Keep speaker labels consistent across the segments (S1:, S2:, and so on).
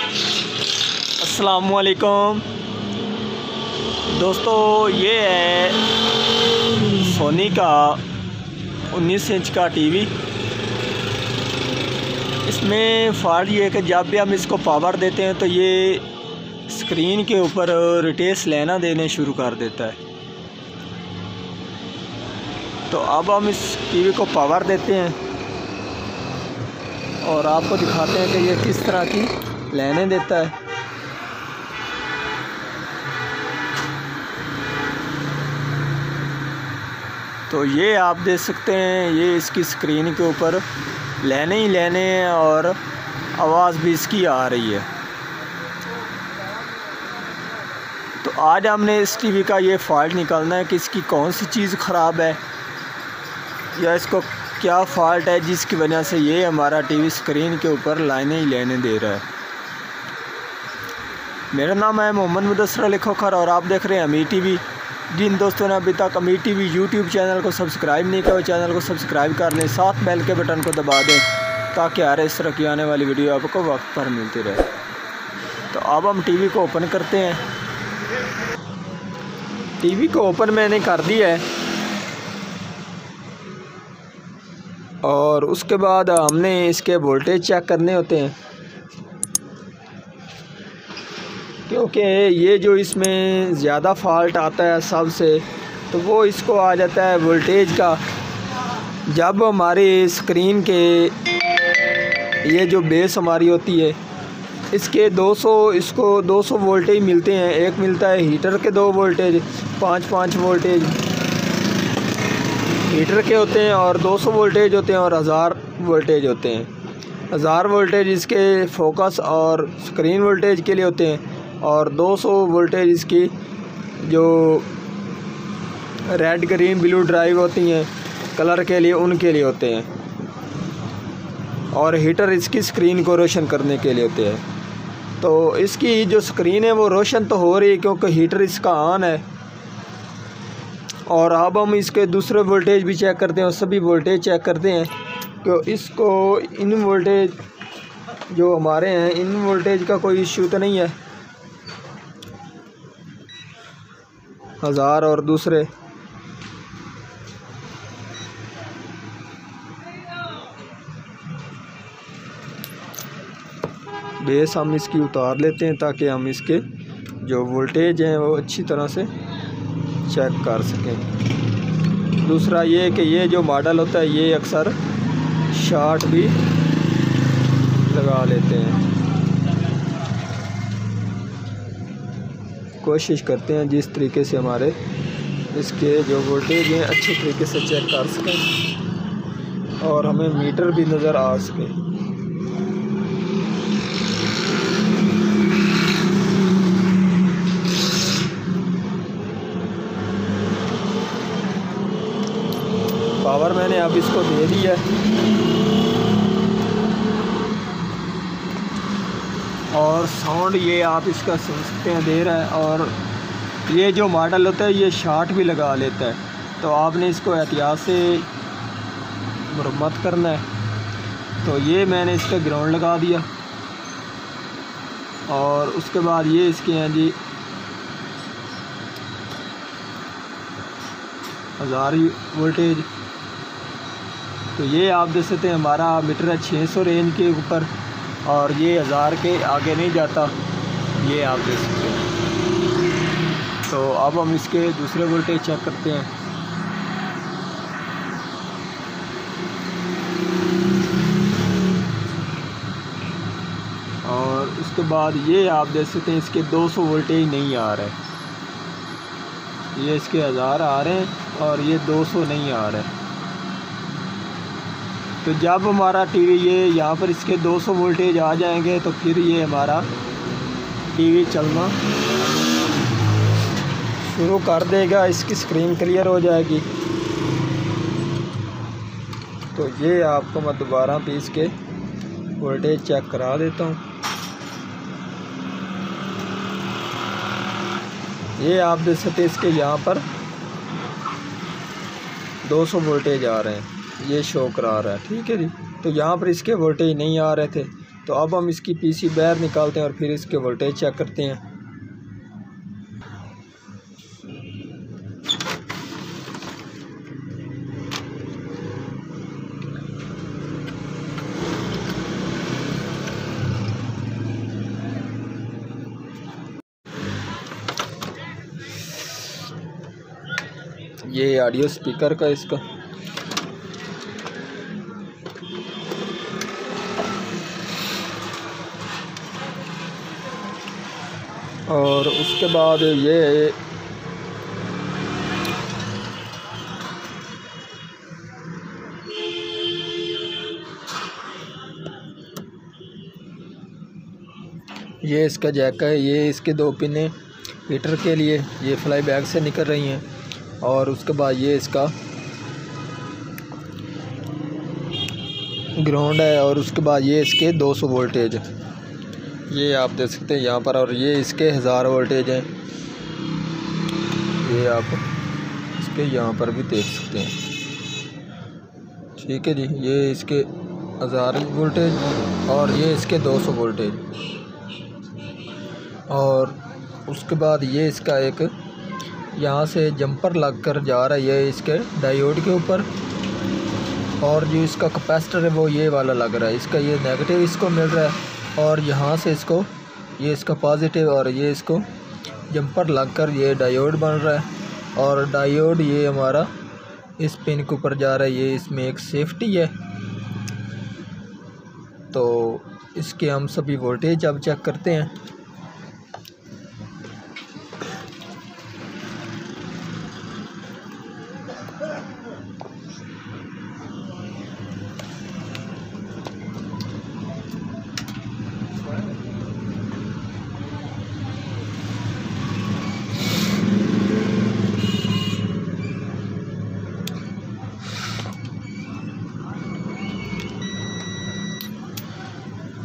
S1: अस्सलामुअलैकुम दोस्तों, ये है सोनी का 19 इंच का टीवी। इसमें फ़ॉल्ट ये है कि जब भी हम इसको पावर देते हैं तो ये स्क्रीन के ऊपर रिटेस लेना देने शुरू कर देता है। तो अब हम इस टीवी को पावर देते हैं और आपको दिखाते हैं कि ये किस तरह की लेने देता है। तो ये आप देख सकते हैं, ये इसकी स्क्रीन के ऊपर लेने ही लेने हैं और आवाज़ भी इसकी आ रही है। तो आज हमने इस टीवी का ये फ़ॉल्ट निकालना है कि इसकी कौन सी चीज़ ख़राब है या इसको क्या फ़ॉल्ट है जिसकी वजह से ये हमारा टीवी स्क्रीन के ऊपर लाइनें ही लेने दे रहा है। मेरा नाम है मोहम्मद मुदस्सिर अली खोखर और आप देख रहे हैं अमीर टीवी। जिन दोस्तों ने अभी तक अमीर टीवी यूट्यूब चैनल को सब्सक्राइब नहीं किया वो चैनल को सब्सक्राइब कर लें, साथ बेल के बटन को दबा दें ताकि हर इस तरह की आने वाली वीडियो आपको वक्त पर मिलती रहे। तो अब हम टीवी को ओपन करते हैं। टीवी को ओपन मैंने कर दिया है और उसके बाद हमने इसके वोल्टेज चेक करने होते हैं, क्योंकि ये जो इसमें ज़्यादा फॉल्ट आता है सबसे, तो वो इसको आ जाता है वोल्टेज का। जब हमारी स्क्रीन के ये जो बेस हमारी होती है इसके 200 इसको 200 वोल्टेज मिलते हैं। एक मिलता है हीटर के 2 वोल्टेज, 5 वोल्टेज हीटर के होते हैं और 200 वोल्टेज होते हैं और 1000 वोल्टेज होते हैं। 1000 वोल्टेज इसके फोकस और स्क्रीन वोल्टेज के लिए होते हैं और 200 वोल्टेज इसकी जो रेड ग्रीन ब्लू ड्राइव होती हैं कलर के लिए, उनके लिए होते हैं। और हीटर इसकी स्क्रीन को रोशन करने के लिए होते हैं। तो इसकी जो स्क्रीन है वो रोशन तो हो रही है क्योंकि हीटर इसका ऑन है। और अब हम इसके दूसरे वोल्टेज भी चेक करते हैं और सभी वोल्टेज चेक करते हैं कि इसको इन वोल्टेज जो हमारे हैं इन वोल्टेज का कोई इश्यू तो नहीं है। 1000 और दूसरे बेस हम इसकी उतार लेते हैं ताकि हम इसके जो वोल्टेज हैं वो अच्छी तरह से चेक कर सकें। दूसरा ये कि ये जो मॉडल होता है ये अक्सर शॉर्ट भी लगा लेते हैं। कोशिश करते हैं जिस तरीके से हमारे इसके जो वोल्टेज हैं अच्छे तरीके से चेक कर सकें और हमें मीटर भी नज़र आ सके। पावर मैंने अब इसको दे दिया और साउंड ये आप इसका सुन सकते हैं दे रहा है। और ये जो मॉडल होता है ये शॉर्ट भी लगा लेता है, तो आपने इसको एहतियात से मरम्मत करना है। तो ये मैंने इसका ग्राउंड लगा दिया और उसके बाद ये इसके हैं जी 1000 वोल्टेज। तो ये आप देख सकते हैं हमारा मीटर है 600 रेंज के ऊपर और ये 1000 के आगे नहीं जाता, ये आप देख सकते हैं। तो अब हम इसके दूसरे वोल्टेज चेक करते हैं। और उसके बाद ये आप देख सकते हैं इसके 200 वोल्टेज नहीं आ रहे, ये इसके 1000 आ रहे हैं और ये 200 नहीं आ रहे। तो जब हमारा टीवी ये यहाँ पर इसके 200 वोल्टेज आ जाएंगे तो फिर ये हमारा टीवी चलना शुरू कर देगा, इसकी स्क्रीन क्लियर हो जाएगी। तो ये आपको मैं दोबारा भी इसके वोल्टेज चेक करा देता हूँ। ये आप देख सकते हैं इसके यहाँ पर 200 वोल्टेज आ रहे हैं, ये शो करा रहा है। ठीक है जी। तो यहाँ पर इसके वोल्टेज नहीं आ रहे थे, तो अब हम इसकी पीसी बाहर निकालते हैं और फिर इसके वोल्टेज चेक करते हैं। ये ऑडियो स्पीकर का इसका और उसके बाद ये इसका जैक है। ये इसके 2 पिनें हीटर के लिए ये फ्लाई बैग से निकल रही हैं। और उसके बाद ये इसका ग्राउंड है। और उसके बाद ये इसके 200 वोल्टेज ये आप देख सकते हैं यहाँ पर। और ये इसके 1000 वोल्टेज हैं। ये आप इसके यहाँ पर भी देख सकते हैं। ठीक है जी, ये इसके 1000 वोल्टेज और ये इसके 200 वोल्टेज। और उसके बाद ये इसका एक यहाँ से जंपर लग कर जा रहा है ये इसके डायोड के ऊपर। और जो इसका कैपेसिटर है वो ये वाला लग रहा है। इसका ये नेगेटिव इसको मिल रहा है और यहाँ से इसको ये इसका पॉजिटिव और ये इसको जंपर लग कर ये डायोड बन रहा है। और डायोड ये हमारा इस पिन के ऊपर जा रहा है। ये इसमें एक सेफ्टी है। तो इसके हम सभी वोल्टेज अब चेक करते हैं।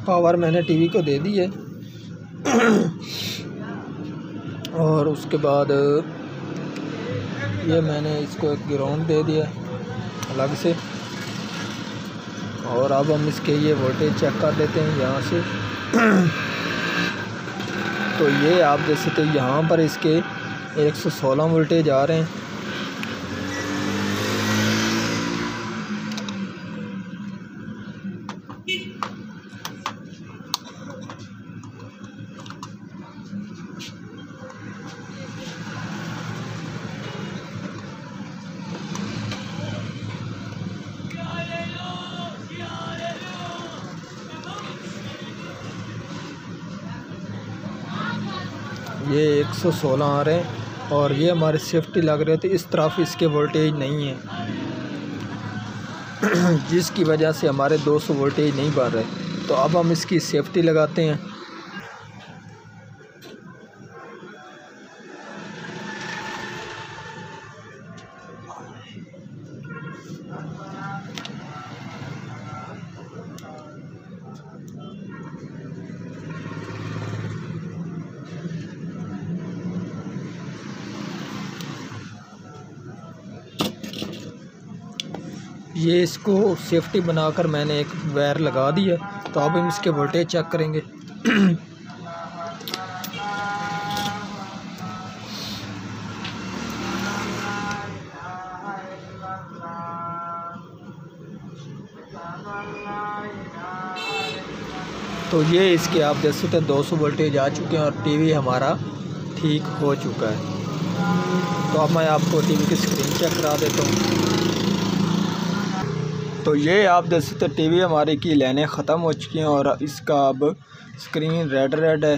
S1: पावर मैंने टीवी को दे दी है। और उसके बाद ये मैंने इसको एक ग्राउंड दे दिया अलग से। और अब हम इसके ये वोल्टेज चेक कर लेते हैं यहाँ से। तो ये आप देख सकते हैं यहाँ पर इसके 116 वोल्टेज आ रहे हैं। ये 116 आ रहे हैं और ये हमारे सेफ्टी लग रहे थे। इस तरफ इसके वोल्टेज नहीं है जिसकी वजह से हमारे 200 वोल्टेज नहीं बढ़ रहे। तो अब हम इसकी सेफ्टी लगाते हैं। ये इसको सेफ्टी बनाकर मैंने एक वायर लगा दिया। तो अब हम इसके वोल्टेज चेक करेंगे। तो ये इसके आप देख सकते हैं 200 वोल्टेज आ चुके हैं और टीवी हमारा ठीक हो चुका है। तो अब मैं आपको टीवी की स्क्रीन चेक करा देता हूँ। तो ये आप देख सकते हैं टीवी हमारी की लाइनें ख़त्म हो चुकी हैं और इसका अब स्क्रीन रेड है।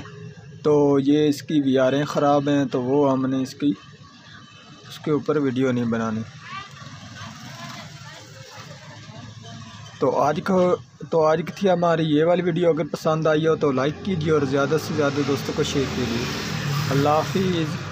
S1: तो ये इसकी वीआरें ख़राब हैं तो वो हमने उसके ऊपर वीडियो नहीं बनानी। तो आज की थी हमारी ये वाली वीडियो। अगर पसंद आई हो तो लाइक कीजिए और ज़्यादा से ज़्यादा दोस्तों को शेयर कीजिए। अल्लाह हाफिज़।